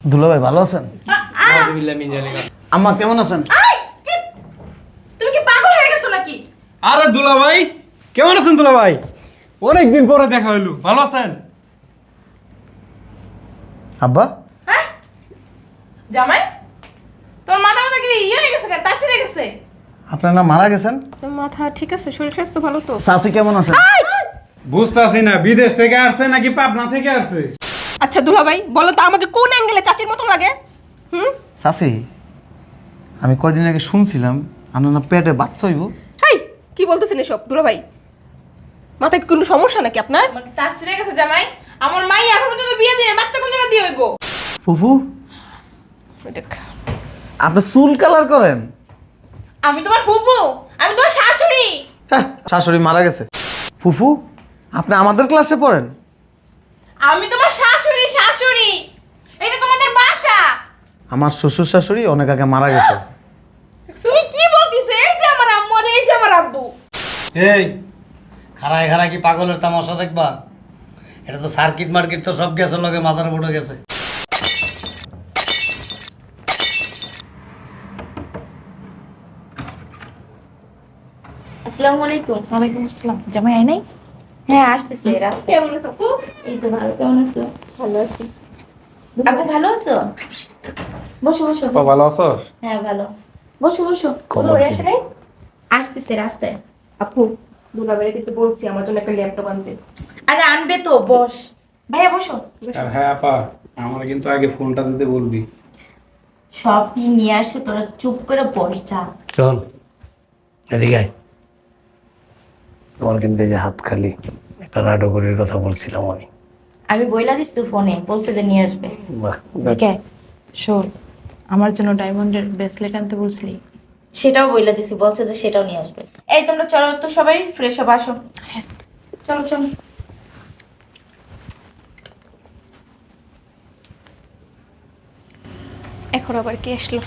দুলা ভাই ভালো আছেন? আম্মা কেমন আছেন? তুমি কি পাগল হয়ে গেছো নাকি? আরে দুলা ভাই কেমন আছেন? দুলা ভাই অনেকদিন পরে দেখা হইলো, ভালো আছেন? আব্বা হ্যাঁ জামাই, তোর মাথা মাথা কি হয়ে গেছে? তাসিরে গেছে? আপনার না মারা গেছেন? তোর মাথা ঠিক আছে? শরীর স্বাস্থ্য ভালো তো? চাচি কেমন আছেন? বুঝতেছি না বিদেশ থেকে আসছে নাকি পাবনা থেকে আসছে। আচ্ছা দুলাভাই বলো তো, আমাকে কোন অ্যাঙ্গেলে চাচির মতো লাগে? চাচি আমি কয়দিন আগে শুনছিলাম আপনার না পেটে বাচ্চা হইব। হাই, কি বলতেছেন এসব দুলাভাই? মাথায় কি কোনো সমস্যা নাকি আপনার? আমাকে তাসিরে গেছে জামাই, আমার মাই এখন পর্যন্ত বিয়ে দিয়ে বাচ্চা কোন জায়গা দিয়ে হইব? ফুফু দেখ, আপনি চুল কালার করেন। আমি তোমার ফুফু, আমি তোমার শাশুড়ি। হ্যাঁ, শাশুড়ি মারা গেছে। ফুফু আপনি আমাদের ক্লাসে পড়েন? আমি তোমার শাশুড়ি। শাশুড়ি, এটা তোমাদের বাসা। আমার শ্বশুর শাশুড়ি অনেক আগে মারা গেছে। তুমি কি বলতিছো? এই যে আমার আম্মু আর এই যে আমার আব্বু। এই খাড়ায় খাড়ায় কি পাগলের তামাশা দেখবা? এটা তো সার্কিট মার্কিট তো সব গেছে, লগে মাথার উপরে গেছে। আসসালামু আলাইকুম। ওয়ালাইকুম আসসালাম। জামাই আই নাই? হ্যাঁ আসতেছে রাস্তায়। কেমন আছো আপু? এই তো ভালো, কেমন আছো? ভালো আছি। আপু ভালো আছো? বসো বসো। ভালো আছো? হ্যাঁ ভালো, বসো বসো। বলো, ওই আসে নাই? আসতেছে রাস্তায়। আপু, দুলাভাইকে কিন্তু বলছি আমার জন্য একটা ল্যাপটপ আনতে। আরে আনবে তো, বস। ভাইয়া বসো। হ্যাঁ আপা, আমার কিন্তু আগে ফোনটা দিতে বলবি। সবই নিয়ে আসছে, তোরা চুপ করে বস যা। শোন এদিকে আয়। তোমার কিন্তু এই যে হাত খালি, একটা রাডোগরির কথা বলছিলাম আমি। আমি বইলা দিস তো ফোনে, বলছে যে নিয়ে আসবে। বাহ, কে? শোন, আমার জন্য ডায়মন্ডের ব্রেসলেট আনতে বলছিলি। সেটাও বইলা দিছি, বলছে যে সেটাও নিয়ে আসবে। এই তোমরা চলো তো, সবাই ফ্রেশ হব, আসো। হ্যাঁ চলো চলো। এখন আবার কে আসলো?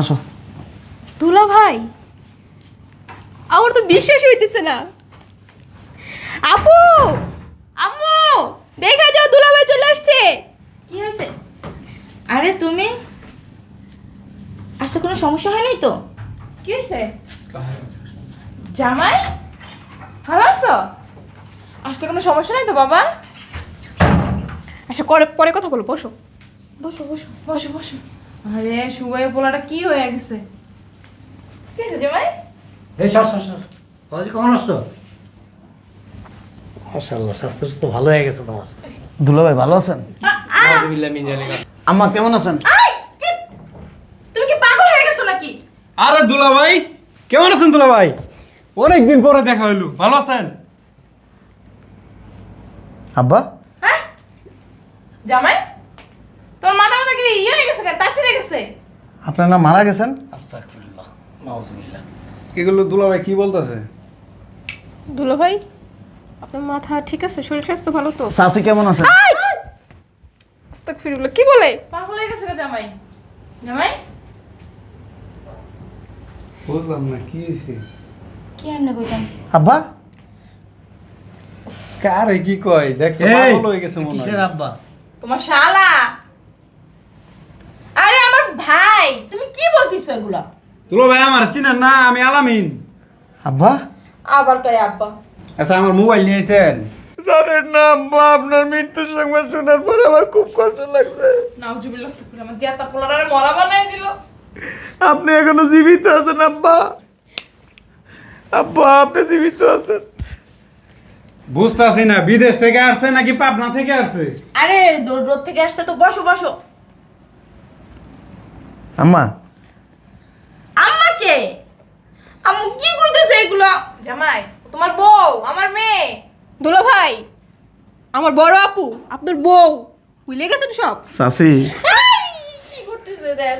আসো। দুলাভাই, আমার তো বিশ্বাস হইতেছে না। আপু, আম্মু, দেখা যাও দুলাভাই চলে আসছে। কি হয়েছে? আরে তুমি আসতে কোনো সমস্যা হয়নি তো? কি হয়েছে? জামাই ভালো আছো? আসতে কোনো সমস্যা নাই তো বাবা? আচ্ছা পরে কথা বলো, বসো বসো বসো। বসো বসো। আরে সুগাই পোলাটা কি হয়ে গেছে? কি হয়েছে জামাই? এই সর সর সর। বাবাজি কেমন আসছো? মাশাআল্লাহ, স্বাস্থ্য তো ভালো হয়ে গেছে তোমার। দুলা ভাই ভালো আছেন? আম্মা কেমন আছেন? তুমি কি পাগল হয়ে গেছো নাকি? আরে দুলা ভাই কেমন আছেন? দুলা ভাই অনেকদিন পরে দেখা হইলো, ভালো আছেন? আব্বা হ্যাঁ জামাই, তোর মাথা মাথা কি হয়ে গেছে? তাসিরে গেছে? আপনার না মারা গেছেন? আস্তাগফিরুল্লাহ, নাউজুবিল্লাহ। এগুলো দুলা ভাই কি বলতেছে? দুলাভাই, আপনার মাথা ঠিক আছে? শরীর স্বাস্থ্য ভালো তো? চাচি কেমন আছেন? আস্তাগফিরুল্লাহ, কি বলে? পাগল হয়ে গেছে জামাই। জামাই বুঝলাম না কি হয়েছে। কি এমনি কইতাম? আব্বা কারে কি কয় দেখছো, এই, পাগল হয়ে গেছে মনে কিসের হয়। আব্বা? তোমার শালা। আরে আমার ভাই, তুমি কি বলতিছো এগুলা? দুলা ভাই আমার চিনেন না, আমি আলামিন। আব্বা আবার কয় আব্বা। আচ্ছা আমার মোবাইল নিয়েছেন? জানেন না আব্বা, আপনার মৃত্যুর সংবাদ শোনার পরে আমার খুব কষ্ট লাগছে। নাউজুবিল্লাহ, আস্তাগফিরুল্লাহ, আমার দিয়াতা পোলারে মরা বানাই দিল। আপনি এখনো জীবিত আছেন আব্বা। আব্বা আপনি জীবিত আছেন? বুঝতেছি না বিদেশ থেকে আসছে নাকি পাবনা থেকে আসছে। আরে রোদ থেকে আসছে তো, বসো বসো। আম্মা আম্মাকে? আম্মু কি কইতেছে এগুলা? জামাই, তোমার বউ আমার মেয়ে। দুলাভাই আমার বড় আপু, আপনার বউ। ভুলে গেছেন সব? চাচি কি করতেছে দেখ?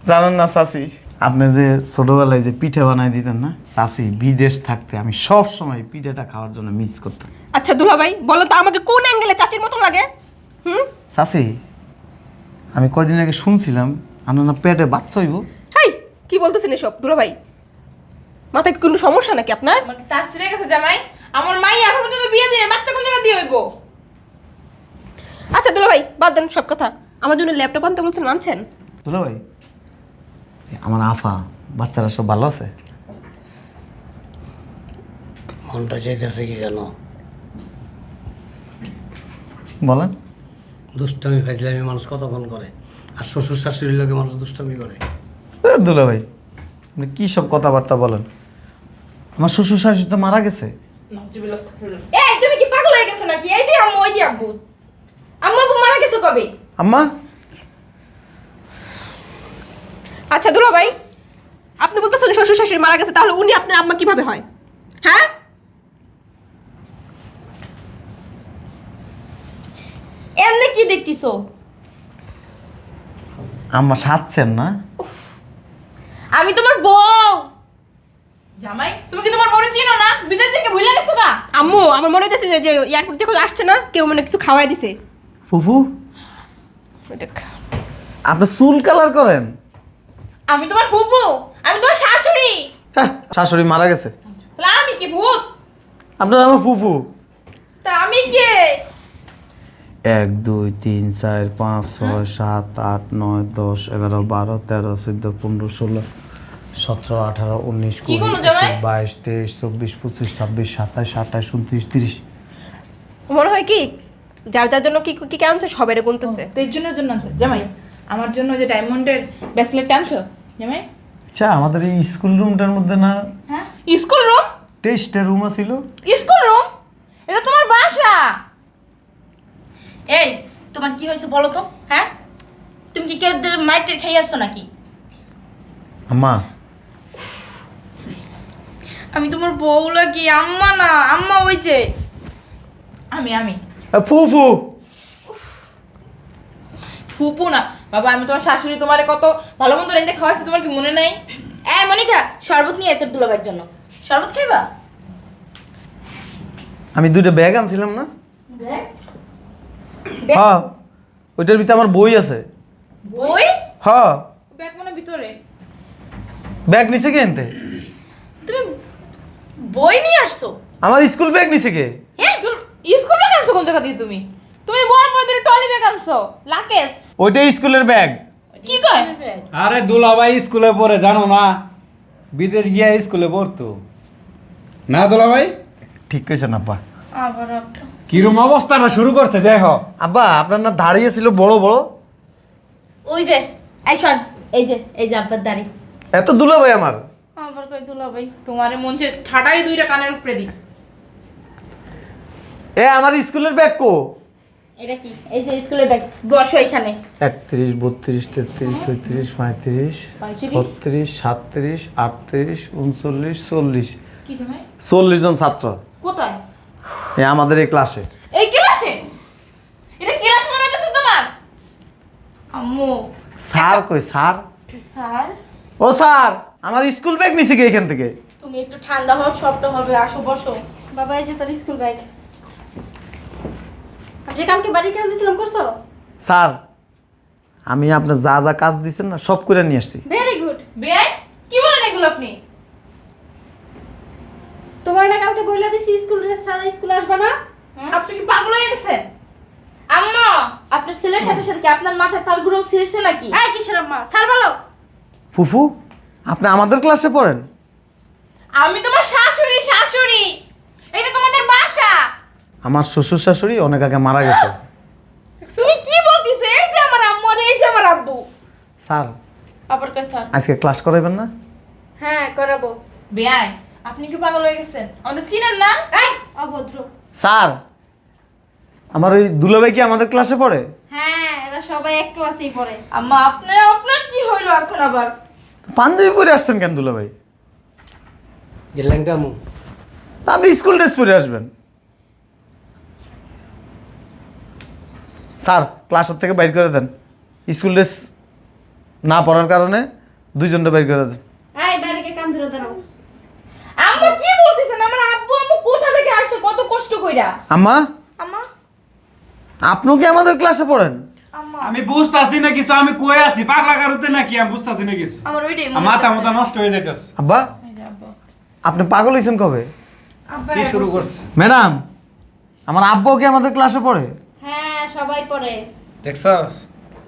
জানেন না চাচি, আপনি যে ছোটবেলায় যে পিঠে বানাই দিতেন না, চাচি বিদেশ থাকতে আমি সব সময় পিঠেটা খাওয়ার জন্য মিস করতাম। আচ্ছা দুলাভাই বলো তো, আমাকে কোন অ্যাঙ্গেলে চাচির মতো লাগে? চাচি আমি কয়দিন আগে শুনছিলাম আপনার না পেটে বাচ্চা হইব। হাই, কি বলতেছেন এসব দুলাভাই? মাথায় কি কোনো সমস্যা নাকি আপনার? আমাকে তাসিরে গেছে জামাই, আমার মাই এখন পর্যন্ত বিয়ে দিনে বাচ্চা কোন জায়গা দিয়ে হইব? আচ্ছা দুলা ভাই বাদ দেন সব কথা। আমার জন্য ল্যাপটপ আনতে বলছেন, আনছেন? দুলা ভাই, আমার আফা বাচ্চারা সব ভালো আছে? মনটা চাইতেছে কি জানো? বলেন। দুষ্টামি ফাইজলামি মানুষ কতক্ষণ করে, আর শ্বশুর শাশুড়ির লোকে মানুষ দুষ্টামি করে। দুলা ভাই, আপনি কি সব কথাবার্তা বলেন? আমার শ্বশুর শাশুড়ি তো মারা গেছে। এই তুমি কি পাগল হয়ে গেছো নাকি? এই দিয়ে আম্মু, ওই দিয়ে আব্বু। আম্মা আব্বু মারা গেছে কবে? আম্মা, আচ্ছা দুলা ভাই, আপনি বলতেছেন শ্বশুর শাশুড়ি মারা গেছে, তাহলে উনি আপনার আম্মা কিভাবে হয়? হ্যাঁ, এমনি কি দেখতিছো? আম্মা সাজছেন না? আমি তোমার বউ। জামাই তুমি কি তোমার বড় চিনো না? বিদেশ থেকে ভুলে গেছো গা? আম্মু আমার মনে হইতেছে যে এয়ারপোর্ট থেকে আসছে না, কেউ মানে কিছু খাওয়াই দিছে। ফুফু, দেখ, আপনি চুল কালার করেন? আমি তোমার ফুপু, আমি তোমার শাশুড়ি। হ্যাঁ, শাশুড়ি মারা গেছে। তাহলে আমি কি ভূত? আপনার আমার ফুফু। তা আমি কে? 1 2 3 4 5 6 7 8 9 10 11 12 13 14 15 16 17 18 19 কি 20 করলো জামাই? 22 23 24 25 26 27 28 29 30। মনে হয় কি যার যার জন্য কি কি আনছে সবাইরে গুনতেছে। তো এর জন্য আনছো জামাই? আমার জন্য যে ডায়মন্ডের ব্রেসলেট আনছো জামাই? আচ্ছা, আমাদের এই স্কুল রুমটার মধ্যে না হ্যাঁ, স্কুল রুম? 23টা রুম ছিল? School room? এটা তোমার বাসা। এই তোমার কি হয়েছে বলো তো? হ্যাঁ, তুমি কি কেউ মাইটের খেয়ে আসছো নাকি? আম্মা, আমি তোমার বউ লাগি। আম্মা না, আম্মা ওই যে আমি ফুফু। ফুপু না বাবা, আমি তোমার শাশুড়ি। তোমারে কত ভালো মন্দ রেঁধে খাওয়াইছি, তোমার কি মনে নাই? এই মনিকা, শরবত নিয়ে তোর দুলাভাইয়ের জন্য। শরবত খাইবা? আমি 2টা ব্যাগ আনছিলাম না? হ্যাঁ, ওইটার ভিতরে আমার বই আছে। বই? হ্যাঁ, ব্যাগ মানে ভিতরে। ব্যাগ নিচে কে আনতে? তুমি বই নিয়ে আসছো? আমার স্কুল ব্যাগ নিচে কে? হ্যাঁ, স্কুল ব্যাগ আনছো কোন জায়গা দিয়ে তুমি? তুমি বড় পর ধরে টলি ব্যাগ আনছো, লাকেশ। ওইটাই স্কুলের ব্যাগ। কি কয়? আরে দুলাভাই স্কুলে পড়ে, জানো না? বিদেশ গিয়া স্কুলে পড়তো না দুলাভাই? ঠিক কইছেন আব্বা। আবার একটা কিরম অবস্থাটা শুরু করছে দেখো। আব্বা, আপনার না দাঁড়িয়ে ছিল বড় বড়? ওই যে, এই শোন, এই যে আব্বার দাড়ি। এত দুলা ভাই আমার। আবার কই দুলাভাই? তোমার মন যে ঠাডাই 2টা কানের উপরে দি। এ আমার স্কুলের ব্যাগ কো? এটা কি? এই যে স্কুলের ব্যাগ। বসো এখানে। 31 32 33 36 35 36 37 38 39 40। কি তুমি? 40 জন ছাত্র কোথায়? এ আমাদের এই ক্লাসে। এই ক্লাসে? এটা ক্লাস মনে হইতেছে তোমার? আম্মু। স্যার কই স্যার? স্যার, ও স্যার, আমার স্কুল ব্যাগ নিছে কি এখান থেকে? তুমি একটু ঠান্ডা হও, সবটা হবে। আসো বসো। বাবা, এই যে তার স্কুল ব্যাগ। আপনি কালকে বাড়ির কাজ দিছিলাম, করছো? স্যার, আমি আপনার যা যা কাজ দিছেন না সব করে নিয়ে আসছি। Very good. বেআই কি বলেন এগুলো আপনি? তোমার না কালকে বইলা দিছি স্কুল ড্রেস ছাড়া স্কুলে আসবা না? আপনি কি পাগল হয়ে গেছেন? আম্মা, আপনার ছেলের সাথে সাথে কি আপনার মাথার তালগুলো ছিঁড়ছে নাকি? হ্যাঁ, কিসের আম্মা? স্যার বলো। ফুফু, আপনি আমাদের ক্লাসে পড়েন? আমি তোমার শাশুড়ি। এটা তোমাদের বাসা। আমার শ্বশুর শাশুড়ি অনেক আগে মারা গেছে। তুমি কি বলতিছো? এই যে আমার আম্মু আর এই যে আমার আব্বু। স্যার, আবার কই স্যার? আজকে ক্লাস করাবেন না? হ্যাঁ, করাবো। বেআই আপনি কি পাগল হয়ে গেছেন? আমাদের চিনেন না? এই অভদ্র। স্যার, আমার ওই দুলাভাই কি আমাদের ক্লাসে পড়ে? হ্যাঁ, এরা সবাই এক ক্লাসেই পড়ে। আম্মা, আপনার কি হইলো এখন আবার? পাঞ্জাবি পরে আসছেন কেন দুলাভাই? গেলেন কামু? আপনি স্কুল ড্রেস পরে আসবেন। স্যার, ক্লাসের থেকে বাইর করে দেন। স্কুল ড্রেস না পড়ার কারণে 2জনটা বাইর করে দেন। এই বাইরে কান ধরে দাঁড়াও। আম্মা কি বলতেছেন? আমার আব্বু আম্মু কোথা থেকে আসছে কত কষ্ট কইরা? আম্মা, আম্মা, আপনিও কি আমাদের ক্লাসে পড়েন? আম্মা, আমি বুঝতাছি না কিছু, আমি কই আছি পাগলা কারুতে নাকি? আমি বুঝতাছি না কিছু, আমার ওইটাই আমার মাথা মাথা নষ্ট হয়ে যাইতেছে। আব্বা, আপনি পাগল হয়েছেন কবে? কি শুরু করছে ম্যাডাম, আমার আব্বু কি আমাদের ক্লাসে পড়ে? হ্যাঁ সবাই পড়ে। দেখছস?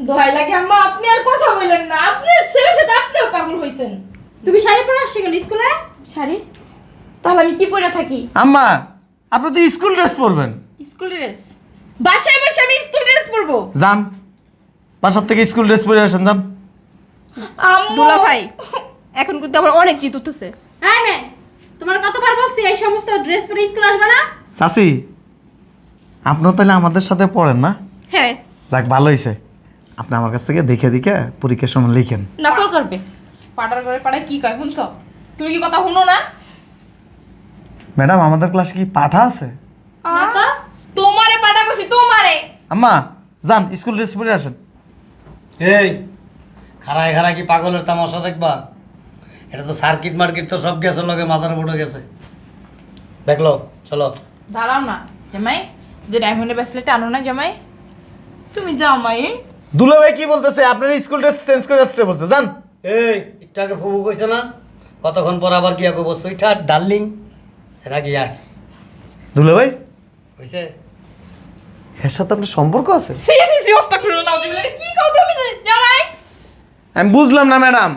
দোহাই লাগে আম্মা, আপনি আর কথা বললেন না। আপনার ছেলের সাথে আপনিও পাগল হইছেন। তুমি শাড়ি পরে আসছো কেন স্কুলে? শাড়ি? তাহলে আমি কি পরে থাকি? আম্মা, আপনি তো স্কুল ড্রেস পরবেন। School dress? বাসায় বসে আমি স্কুল ড্রেস পরবো? যান, বাসার থেকে স্কুল ড্রেস পরে আসেন, যান। দুলা ভাই, এখন কিন্তু আমার অনেক জিত উঠতেছে। হ্যাঁ মেয়ে, তোমার কতবার বলছি এই সমস্ত ড্রেস পরে স্কুল আসবে না? চাচি, আপনার তাহলে আমাদের সাথে পড়েন না? হ্যাঁ। যাক, ভালো হয়েছে। আপনি আমার কাছ থেকে দেখে দেখে পরীক্ষার সময় লিখেন। নকল করবে। পাটার করে পাড়ায় কি কয় শুনছ? তুমি কি কথা শুনো না? ম্যাডাম, আমাদের ক্লাসে কি পাঠা আছে? না তো। তোমারে পাটা কইছি, তোমারে। আম্মা, যান স্কুল ড্রেস পরে আসেন। এই খাড়ায় খাড়ায় কি পাগলের তামাশা দেখবা? এটা তো সার্কিট মার্কিট তো সব গেছে, লগে মাথার উপরে গেছে। দেখলো, চলো। দাঁড়াও না জামাই, যে ডায়মন্ডের ব্রেসলেটটা আনো না জামাই। তুমি জামাই দুলাভাই কি বলতেছে? আপনার স্কুল ড্রেস চেঞ্জ করে আসতে বলছে, যান। এই একটু আগে ফুবু কইছে না, কতক্ষণ পর আবার কি আগে বসছো? ওইটা ডার্লিং এরা কি আর দুলাভাই, কইছে? এর সাথে আপনার সম্পর্ক আছে? সি সি সি আস্তাগফিরুল্লাহ নাউজুবিল্লাহ। কি কও তুমি জামাই? আমি বুঝলাম না ম্যাডাম,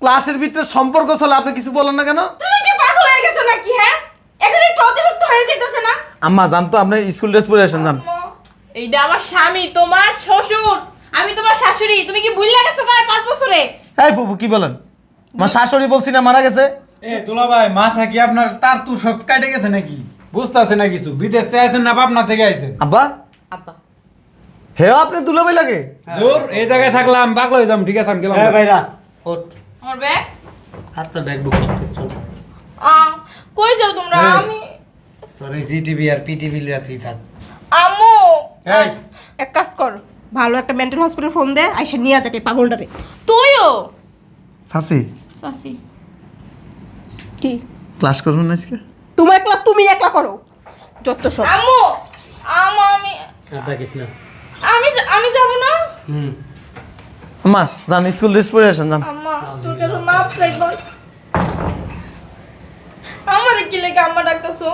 ক্লাসের ভিতরে সম্পর্ক চলে, আপনি কিছু বলেন না কেন? তুমি কি পাগল হয়ে গেছো নাকি? হ্যাঁ, এখন একটু অতিরিক্ত হয়ে যাইতেছে না? আম্মা, যান তো, আপনি স্কুল ড্রেস পরে আসেন, যান। এইটা আমার স্বামী, তোমার শ্বশুর, আমি তোমার শাশুড়ি। তুমি কি ভুল লাগেছো গায়ে 5 বছরে? এই বাবু, কি বলেন? আমার শাশুড়ি বলছি না মারা গেছে? এ দুলা ভাই, মাথা কি আপনার তার তু সব কাটে গেছে নাকি? বুঝতেছে না কিছু? বিদেশ থেকে আইছেন না পাবনা থেকে আইছেন? আব্বা, আব্বা হে আপনি দুলাভাই লাগে? জোর এই জায়গায় থাকলাম পাগল হয়ে যাম। ঠিক আছে, আমি গেলাম। হ্যাঁ ভাইরা, ওঠ। আমার ব্যাগ আর তো ব্যাগ বুক করতে চল। কই যাও তোমরা? এই। আমি তোর এই জিটিভি আর পিটিভি লিয়া তুই থাক। আম্মু এই। এক কাজ কর, ভালো একটা মেন্টাল হসপিটাল ফোন দে, আইসা নিয়ে যাকে পাগলটারে। তুইও সাসি, সাসি কি ক্লাস করবেন না আজকে? তোমার ক্লাস তুমি একলা করো, যত সব। আম্মু আমি আর থাকিস না। আমি যাব না। আম্মা, যান স্কুল ড্রেস পরে আসেন, যান। আম্মা তোর কাছে মাপ চাইবো। আমারে কি লাগে আম্মা ডাকতাছো?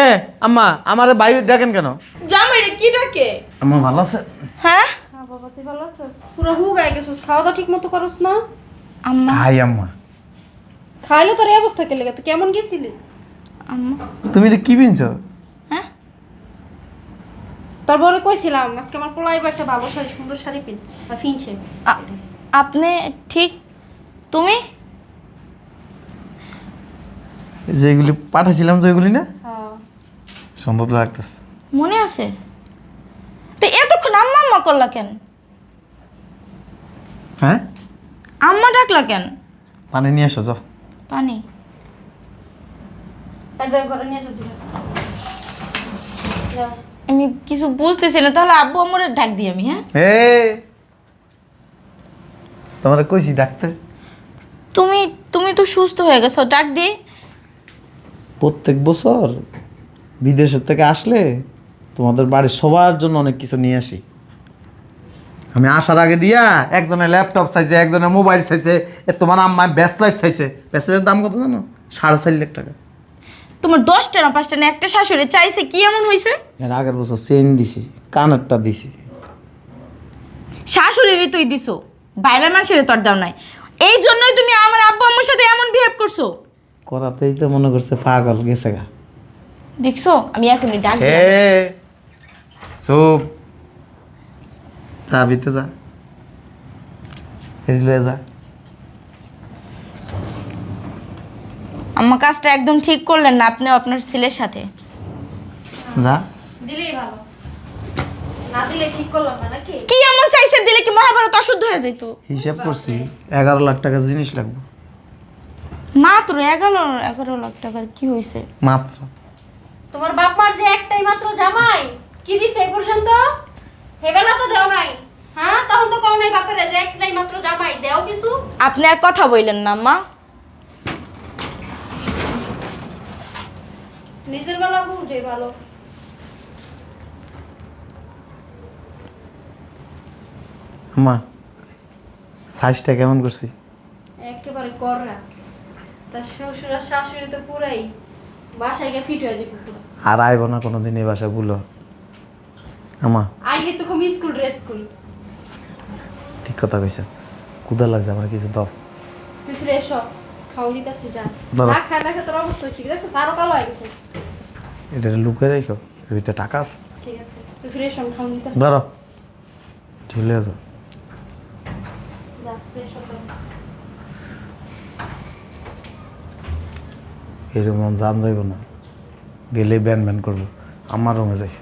এ আম্মা, আমারে বাইরে ডাকেন কেন? জামাইরে কি ডাকে? আম্মা ভালো আছে? হ্যাঁ হ্যাঁ বাবা, তুই ভালো আছিস? পুরো হু গায়ে গেছিস, খাওয়া দাওয়া ঠিক মতো করস না? আম্মা, হাই আম্মা, খাইলে তোর এই অবস্থা কে লেগে? তুই কেমন গেছিলি? আম্মা, তুমি এটা কি পিনছো? হ্যাঁ তোর বড় কইছিলাম আজকে আমার পোলাইব একটা ভালো শাড়ি, সুন্দর শাড়ি পিন আর ফিনছে। আপনি ঠিক? তুমি? যেগুলি পাঠাইছিলাম, যেগুলি না হ্যাঁ সম্ভব লাগতেছে। মনে আছে? তো এতক্ষণ আম্মা আম্মা করলা কেন? হ্যাঁ, আম্মা ডাকলা কেন? পানি নিয়ে এসো, যাও। পানি? একদম ঘরে নিয়ে যাবি। যাও। আমি কিছু বুঝতেছি না, তাহলে আব্বু আম্মুরে ডাক দিই আমি। হ্যাঁ, হে, তোমার কইছি ডাকতে। তুমি তুমি তো সুস্থ হয়ে গেছো, ডাক দি। প্রত্যেক বছর বিদেশের থেকে আসলে তোমাদের বাড়ির সবার জন্য অনেক কিছু নিয়ে আসি। আমি আসার আগে দিয়া একজনের ল্যাপটপ চাইছে, একজনের মোবাইল চাইছে, তোমার আম্মা ব্যাসলাইট চাইছে। ব্যাসলাইটের দাম কত জানো? 4.5 লাখ টাকা। তোমার 10টা না 5টা না একটা শাশুড়ি চাইছে, কি এমন হয়েছে? এর আগের বছর চেন দিছি, কানেরটা দিছি। শাশুড়িরই তুই দিছো, বাইরের মানুষের তোর দাও নাই। এই জন্যই তুমি আমার আব্বু আম্মুর সাথে এমন বিহেভ করছো। করাতেই তো মনে করছে পাগল গেছে গা। দেখছো, আমি এখনই ডাক হে, দিলাম। চুপ, যা ভিতরে যা, লয়ে যা। আমার কাজটা একদম ঠিক করলেন না আপনি আপনার ছেলের সাথে। যা। দিলেই ভালো, না দিলে ঠিক করলাম না নাকি? কি এমন চাইছে দিলে কি মহাভারত অশুদ্ধ হয়ে যেত? হিসাব করছি 11 লাখ টাকা জিনিস লাগবে মাত্র 11 লাখ টাকা কি হয়েছে? মাত্র। তোমার বাপার যে একটাই মাত্র জামাই, কি দিছে এই পর্যন্ত? হেবেলা তো দেও নাই। হ্যাঁ, তখন তো কও নাই বাপের যে একটাই মাত্র জামাই, দেও কিছু। আপনি আর কথা বললেন না মা। নিজের বেলা বুঝে ভালো। মা, সাইজটা কেমন করছি? একেবারে কররা। তার শ্বশুর আর শাশুড়ি তো পুরাই বাসায় গিয়ে ফিট হয়ে যাবে পুরো। আর আইব না কোনোদিন এই বাসায় ভুলো আমা। আইলে তো কম স্কুল ড্রেস স্কুল। ঠিক কথা কইছে, ক্ষুধা লাগছে আমার, কিছু দাও। তুই ফ্রেশ হ, খাওয়া দিতেছি যা। দাঁড়া। না খায় না তোর অবস্থা হয়েছে দেখছো, আরো কালো হয়ে গেছে। এটা লুকে রেখো, এর ভিতরে টাকা আছে। ঠিক আছে, তুই ফ্রেশ হ, খাওয়া দিতেছি। ধরো ঢিলে আছে। যা ফ্রেশ হ। এরকম জান যাইব না, গেলেই ব্যান ব্যান করবো। আমার রুমে যাই।